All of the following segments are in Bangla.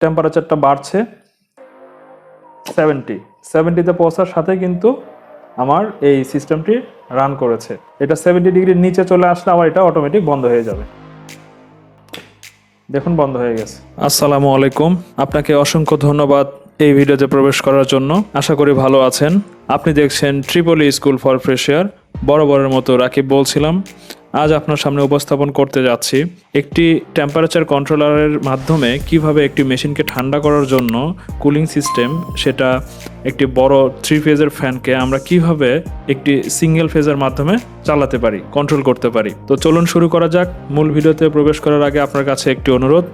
টেম্পারেচারটা বাড়ছে 70-তে পৌঁছার সাথে কিন্তু আমার এই সিস্টেমটি রান করেছে। এটা 70 ডিগ্রির নিচে চলে আসলে আমার এটা অটোমেটিক বন্ধ হয়ে যাবে। দেখুন বন্ধ হয়ে গেছে। আসসালামু আলাইকুম, আপনাকে অসংখ্য ধন্যবাদ এই ভিডিওতে প্রবেশ করার জন্য। আশা করি ভালো আছেন। আপনি দেখছেন ট্রিপলি স্কুল ফর ফ্রেশিয়ার। বরাবরের মতো রাকিব বলছিলাম। আজ আপনার সামনে উপস্থাপন করতে যাচ্ছি একটি টেম্পারেচার কন্ট্রোলারের মাধ্যমে কিভাবে একটি মেশিনকে ঠান্ডা করার জন্য কুলিং সিস্টেম, সেটা একটি বড় 3 ফেজের ফ্যানকে আমরা কিভাবে একটি সিঙ্গেল ফেজের মাধ্যমে চালাতে পারি, কন্ট্রোল করতে পারি। তো চলুন শুরু করা যাক। মূল ভিডিওতে প্রবেশ করার আগে আপনার কাছে একটি অনুরোধ,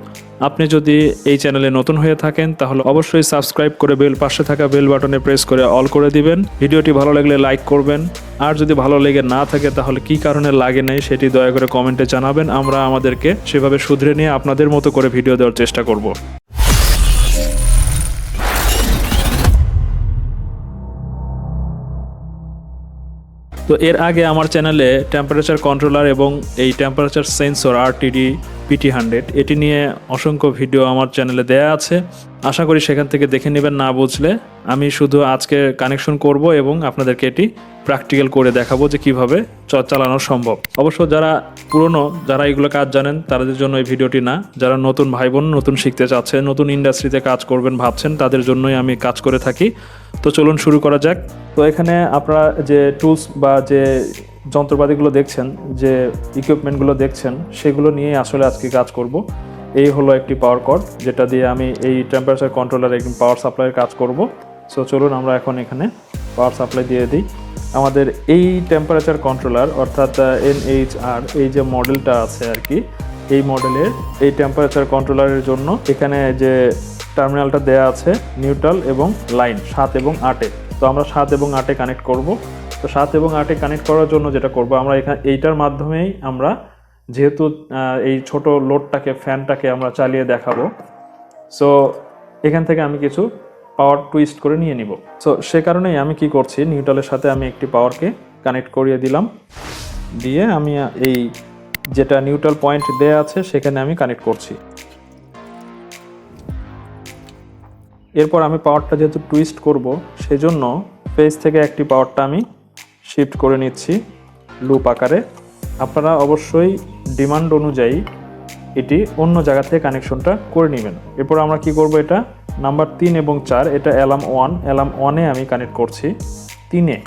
আপনি যদি এই চ্যানেলে নতুন হয়ে থাকেন তাহলে অবশ্যই সাবস্ক্রাইব করে পাশে থাকা বেল বাটনে প্রেস করে অল করে দিবেন। ভিডিওটি ভালো লাগলে লাইক করবেন, আর যদি ভালো লেগে না থাকে তাহলে কি কারণে লাগে নাই সেটি দয়া করে কমেন্টে জানাবেন। আমরা আমাদেরকে সেভাবে শুধরে নিয়ে আপনাদের মতো করে ভিডিও দেওয়ার চেষ্টা করব। তো এর আগে আমার চ্যানেলে টেম্পারেচার কন্ট্রোলার এবং এই টেম্পারেচার সেন্সর RTD PT100 এটি নিয়ে অসংখ্য ভিডিও আমার চ্যানেলে দেয়া আছে। আশা করি সেখান থেকে দেখে নেবেন। না বুঝলে আমি শুধু আজকে কানেকশন করব এবং আপনাদেরকে এটি প্র্যাকটিক্যাল করে দেখাবো যে কিভাবে চালানো সম্ভব। অবশ্য যারা পুরনো, যারা এগুলো কাজ জানেন তাদের জন্য এই ভিডিওটি না। যারা নতুন ভাই বোন, নতুন শিখতে চাচ্ছেন, নতুন ইন্ডাস্ট্রিতে কাজ করবেন ভাবছেন, তাদের জন্যই আমি কাজ করে থাকি। তো চলুন শুরু করা যাক। তো এখানে আপনারা যে টুলস বা যে যন্ত্রপাতিগুলো দেখছেন, যে ইকুইপমেন্টগুলো দেখছেন, সেগুলো নিয়ে আসলে আজকে কাজ করব। এই হলো একটি পাওয়ার কর্ড, যেটা দিয়ে আমি এই টেম্পারেচার কন্ট্রোলার একটি পাওয়ার সাপ্লাইয়ের কাজ করব। সো চলুন আমরা এখন এখানে পাওয়ার সাপ্লাই দিয়ে দিই। আমাদের এই টেম্পারেচার কন্ট্রোলার অর্থাৎ NHR এই যে মডেলটা আছে আর কি, এই মডেলের এই টেম্পারেচার কন্ট্রোলারের জন্য এখানে যে টার্মিনালটা দেয়া আছে নিউট্রাল এবং লাইন 7 এবং 8-এ। তো আমরা 7 এবং 8-এ কানেক্ট করব। তো 7 এবং 8-এ কানেক্ট করার জন্য যেটা করব, আমরা এখানে এইটার মাধ্যমেই আমরা যেহেতু এই ছোট লোডটাকে, ফ্যানটাকে আমরা চালিয়ে দেখাবো, সো এখান থেকে আমি কিছু পাওয়ার টুইস্ট করে নিয়ে নিব। সো সে কারণেই আমি কি করছি, নিউট্রালের সাথে আমি একটি পাওয়ারকে কানেক্ট করিয়ে দিলাম, দিয়ে আমি এই যেটা নিউট্রাল পয়েন্ট দেয়া আছে সেখানে আমি কানেক্ট করছি। এরপর আমি পাওয়ারটা যেহেতু টুইস্ট করব, সেজন্য ফেজ থেকে একটি পাওয়ারটা আমি শিফট করে নিচ্ছি লুপ আকারে। আপনারা অবশ্যই ডিমান্ড অনুযায়ী এটি অন্য জায়গা থেকে কানেকশনটা করে নেবেন। এরপর আমরা কি করব, এটা নাম্বার 3 এবং 4, এটা অ্যালার্ম 1-এ আমি কানেক্ট করছি। 3-এ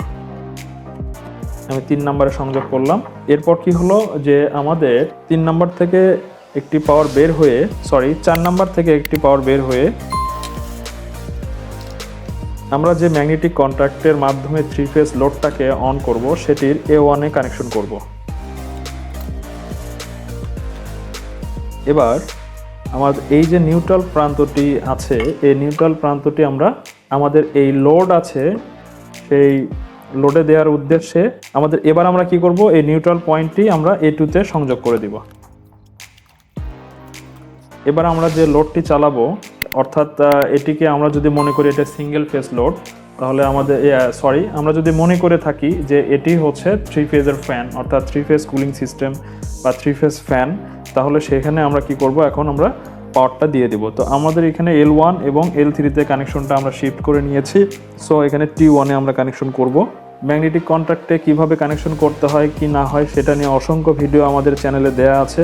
আমি 3 নম্বরে সংযোগ করলাম। এরপর কি হলো যে আমাদের 3 নম্বর থেকে একটি পাওয়ার বের হয়ে, 4 নম্বর থেকে একটি পাওয়ার বের হয়ে আমরা যে ম্যাগনেটিক কন্ট্যাক্টের মাধ্যমে 3 ফেজ লোডটাকে অন করব, সেটির A1-এ কানেকশন করব। এবার আমাদের এই যে নিউট্রাল প্রান্তটি আছে, এই নিউট্রাল প্রান্তটি আমরা আমাদের এই লোড আছে সেই লোডে দেওয়ার উদ্দেশ্যে এবার আমরা কি করব, এই নিউট্রাল পয়েন্টটি আমরা A2-তে সংযোগ করে দিব। এবার আমরা যে লোডটি চালাবো, অর্থাৎ এটিকে আমরা যদি মনে করি এটা সিঙ্গেল ফেজ লোড, তাহলে আমরা যদি মনে করে থাকি যে এটি হচ্ছে 3 ফেজের ফ্যান, অর্থাৎ 3 ফেজ কুলিং সিস্টেম বা 3 ফেজ ফ্যান, তাহলে সেখানে আমরা কি করব, এখন আমরা পাওয়ারটা দিয়ে দিব। তো আমাদের এখানে L1 এবং L3-তে কানেকশনটা আমরা শিফট করে নিয়েছি। সো এখানে T1-এ আমরা কানেকশন করব। ম্যাগনেটিক কন্ট্যাক্টে কিভাবে কানেকশন করতে হয় কি না হয় সেটা নিয়ে অসংখ্য ভিডিও আমাদের চ্যানেলে দেয়া আছে।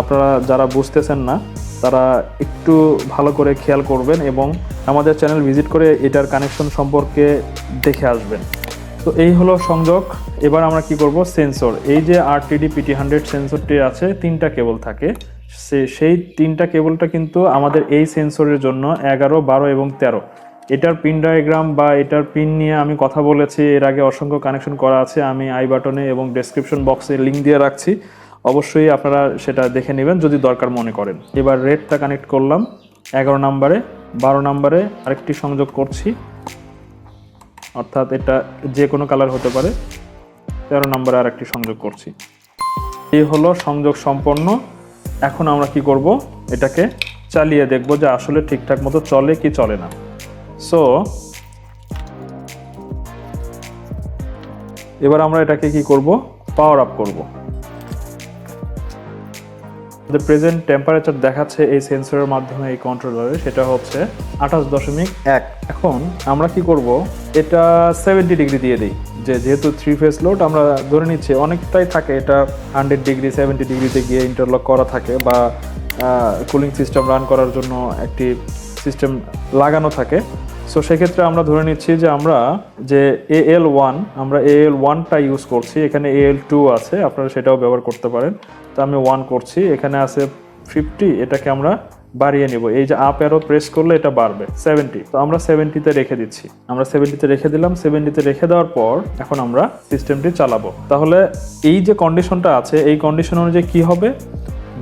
আপনারা যারা বুঝতেছেন না তারা একটু ভালো করে খেয়াল করবেন এবং আমাদের চ্যানেল ভিজিট করে এটার কানেকশন সম্পর্কে দেখে আসবেন। তো এই হলো সংযোগ। এবার আমরা কি করব, সেন্সর, এই যে RTD PT100 সেন্সরটি আছে, 3টা কেবল থাকে। সেই 3টা কেবলটা কিন্তু আমাদের এই সেন্সরের জন্য 11, 12 এবং 13। এটার পিন ডায়াগ্রাম বা এটার পিন নিয়ে আমি কথা বলেছি এর আগে, অসংখ্য কানেকশন করা আছে। আমি আই বাটনে এবং ডেসক্রিপশন বক্সে লিঙ্ক দিয়ে রাখছি, অবশ্যই আপনারা সেটা দেখে নেবেন যদি দরকার মনে করেন। এবার রেডটা কানেক্ট করলাম 11 নম্বরে, 12 নম্বরে আরেকটি সংযোগ করছি, অর্থাৎ এটা যে কোনো কালার হতে পারে। 13 নম্বরে আরেকটি সংযোগ করছি। এই হলো সংযোগ সম্পন্ন। এখন আমরা কি করব, এটাকে চালিয়ে দেখব যে আসলে ঠিকঠাক মতো চলে কি চলে না। সো এবার আমরা এটাকে কি করব, পাওয়ার আপ করব। যে প্রেজেন্ট টেম্পারেচার দেখাচ্ছে এই সেন্সরের মাধ্যমে এই কন্ট্রোলারে, সেটা হচ্ছে 28.1। এখন আমরা কি করব, এটা 70 ডিগ্রি দিয়ে দিই। যেহেতু 3 ফেজ লোড আমরা ধরে নিচ্ছি অনেকটাই থাকে, এটা 100 ডিগ্রি 70 ডিগ্রিতে গিয়ে ইন্টারলক করা থাকে বা কুলিং সিস্টেম রান করার জন্য একটি সিস্টেম লাগানো থাকে। সো সেক্ষেত্রে আমরা ধরে নিচ্ছি যে আমরা যে আমরা AL1টা ইউজ করছি, এখানে AL2 আছে, আপনারা সেটাও ব্যবহার করতে পারেন। তো আমি 1 করছি, এখানে আছে 50, এটাকে আমরা বাড়িয়ে নিব। এই যে আপ অ্যারো প্রেস করলে এটা বাড়বে 70, তো আমরা 70-তে রেখে দিচ্ছি। আমরা 70-তে রেখে দিলাম। 70-তে রেখে দেওয়ার পর এখন আমরা সিস্টেমটি চালাবো। তাহলে এই যে কন্ডিশনটা আছে, এই কন্ডিশন অনুযায়ী কি হবে,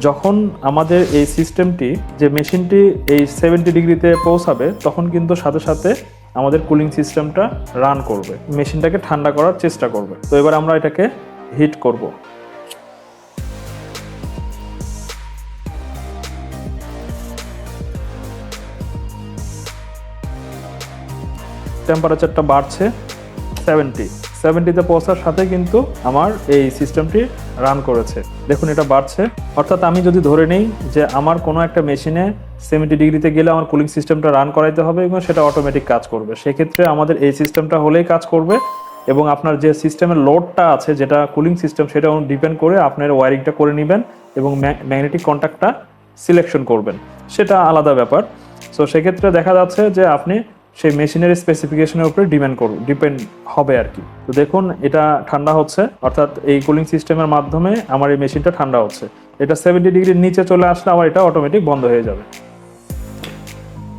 যখন আমাদের এই সিস্টেমটি যে মেশিনটি এই 70 ডিগ্রিতে পৌঁছাবে, তখন কিন্তু সাথে সাথে আমাদের কুলিং সিস্টেমটা রান করবে, মেশিনটাকে ঠান্ডা করার চেষ্টা করবে। তো এবার আমরা এটাকে হিট করব। টেম্পারেচারটা বাড়ছে 70-তে পৌঁছার সাথে কিন্তু আমার এই সিস্টেমটি রান করেছে। দেখুন এটা বাড়ছে, অর্থাৎ আমি যদি ধরে নিই যে আমার কোনো একটা মেশিনে 70 ডিগ্রিতে গেলে আমার কুলিং সিস্টেমটা রান করাইতে হবে এবং সেটা অটোমেটিক কাজ করবে, সেক্ষেত্রে আমাদের এই সিস্টেমটা হলেই কাজ করবে। এবং আপনার যে সিস্টেমের লোডটা আছে, যেটা কুলিং সিস্টেম, সেটা ডিপেন্ড করে আপনার ওয়ারিংটা করে নেবেন এবং ম্যাগনেটিক কন্ট্যাক্টটা সিলেকশন করবেন, সেটা আলাদা ব্যাপার। সো সেক্ষেত্রে দেখা যাচ্ছে যে আপনি সেই মেশিনের স্পেসিফিকেশনের উপরে ডিপেন্ড হবে আর কি। তো দেখুন এটা ঠান্ডা হচ্ছে, অর্থাৎ এই কুলিং সিস্টেমের মাধ্যমে আমার এই মেশিনটা ঠান্ডা হচ্ছে। এটা 70 ডিগ্রির নিচে চলে আসলে আবার এটা অটোমেটিক বন্ধ হয়ে যাবে।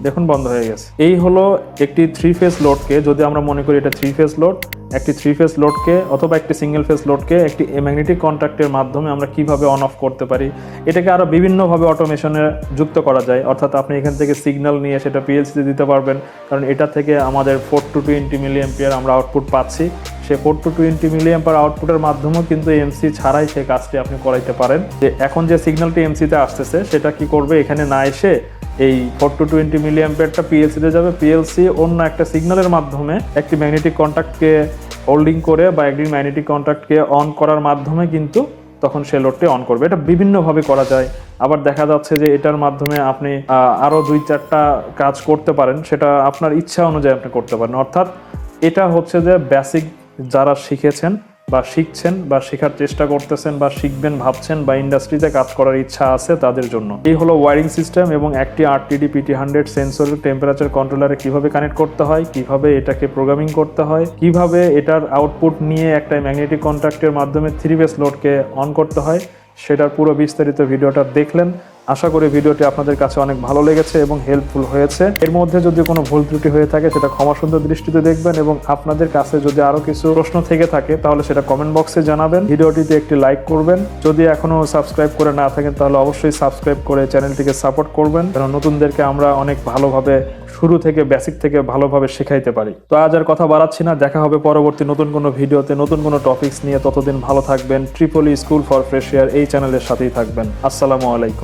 দেখুন বন্ধ হয়ে গেছে। এই হলো একটি 3 ফেজ লোডকে, যদি আমরা মনে করি এটা 3 ফেজ লোড, একটি 3 ফেজ লোডকে অথবা একটি সিঙ্গেল ফেজ লোডকে একটি ম্যাগনেটিক কন্ট্যাক্টের মাধ্যমে আমরা কিভাবে অন অফ করতে পারি, এটাকে আরও বিভিন্নভাবে অটোমেশনে যুক্ত করা যায়। অর্থাৎ আপনি এখান থেকে সিগন্যাল নিয়ে সেটা পিএলসিতে দিতে পারবেন, কারণ এটা থেকে আমাদের 4 to 20 মিলিঅ্যাম্পিয়ার আমরা আউটপুট পাচ্ছি। সে 4 to 20 মিলিঅ্যাম্পিয়ার আউটপুটের মাধ্যমেও কিন্তু এমসি ছাড়াই সেই কাজটি আপনি করাইতে পারেন। যে এখন যে সিগন্যালটি এমসিতে আসতেছে, সেটা কি করবে, এখানে না এসে এই 4 to 20 মিলিঅ্যাম্পিয়ারটা পিএলসিতে যাবে। পিএলসি অন্য একটা সিগন্যালের মাধ্যমে একটি ম্যাগনেটিক কন্ট্যাক্টকে হোল্ডিং করে বা একটি ম্যাগনেটিক কন্ট্যাক্টকে অন করার মাধ্যমে কিন্তু তখন সে লোডটি অন করবে। এটা বিভিন্নভাবে করা যায়। আবার দেখা যাচ্ছে যে এটার মাধ্যমে আপনি আরও 2-4টা কাজ করতে পারেন, সেটা আপনার ইচ্ছা অনুযায়ী আপনি করতে পারেন। অর্থাৎ এটা হচ্ছে যে বেসিক যারা শিখেছেন বা শিখছেন বা শেখার চেষ্টা করতেছেন বা শিখবেন ভাবছেন বা ইন্ডাস্ট্রিতে কাজ করার ইচ্ছা আছে তাদের জন্য। এই হলো ওয়ারিং সিস্টেম এবং একটি RTD PT100 সেন্সরের টেম্পারেচার কন্ট্রোলারে কিভাবে কানেক্ট করতে হয়, কিভাবে এটাকে প্রোগ্রামিং করতে হয়, কিভাবে এটার আউটপুট নিয়ে একটা ম্যাগনেটিক কন্ট্যাক্টের মাধ্যমে 3 ফেজ লোডকে অন করতে হয়, সেটার পুরো বিস্তারিত ভিডিওটা দেখলেন। আশা করি ভিডিওটি আপনাদের কাছে অনেক ভালো লেগেছে এবং হেল্পফুল হয়েছে। এর মধ্যে যদি কোনো ভুল ত্রুটি হয়ে থাকে সেটা ক্ষমা সুন্দর দৃষ্টিতে দেখবেন এবং আপনাদের কাছে যদি আরও কিছু প্রশ্ন থেকে থাকে তাহলে সেটা কমেন্ট বক্সে জানাবেন। ভিডিওটিতে একটি লাইক করবেন। যদি এখনও সাবস্ক্রাইব করে না থাকেন তাহলে অবশ্যই সাবস্ক্রাইব করে চ্যানেলটিকে সাপোর্ট করবেন, কারণ নতুনদেরকে আমরা অনেক ভালোভাবে শুরু থেকে বেসিক থেকে ভালোভাবে শেখাইতে পারি। তো আজ আর কথা বাড়াচ্ছি না, দেখা হবে পরবর্তী নতুন কোনো ভিডিওতে নতুন কোনো টপিকস নিয়ে। ততদিন ভালো থাকবেন। ট্রিপলি স্কুল ফর ফ্রেশিয়ার এই চ্যানেলের সাথেই থাকবেন। আসসালামু আলাইকুম।